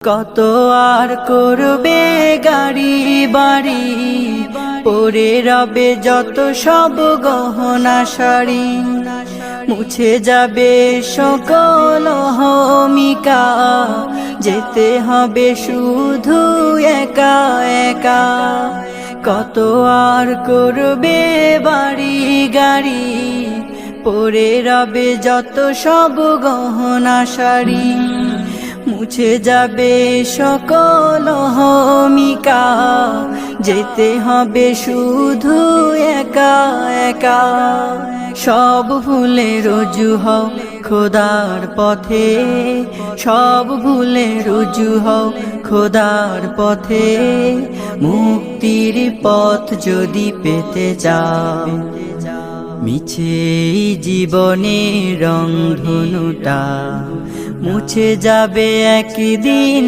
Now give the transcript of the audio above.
কত আর করবে গাড়ি বাড়ি, পরে রবে যত সব গহনা শাড়ি। মুছে যাবে সকল অহমিকা, যেতে হবে শুধু একা একা। কত আর করবে বাড়ি গাড়ি, পরে রবে যত সব গহনা শাড়ি। মুছে যাবে সকল অহমিকা, যেতে হবে শুধু একা একা। সব ভুলে রুজু হও খোদার পথে, সব ভুলে রুজু হও খোদার পথে। মুক্তির পথ যদি পেতে চাও, মিছে জীবনের রংধনুটা মুছে যাবে একদিন।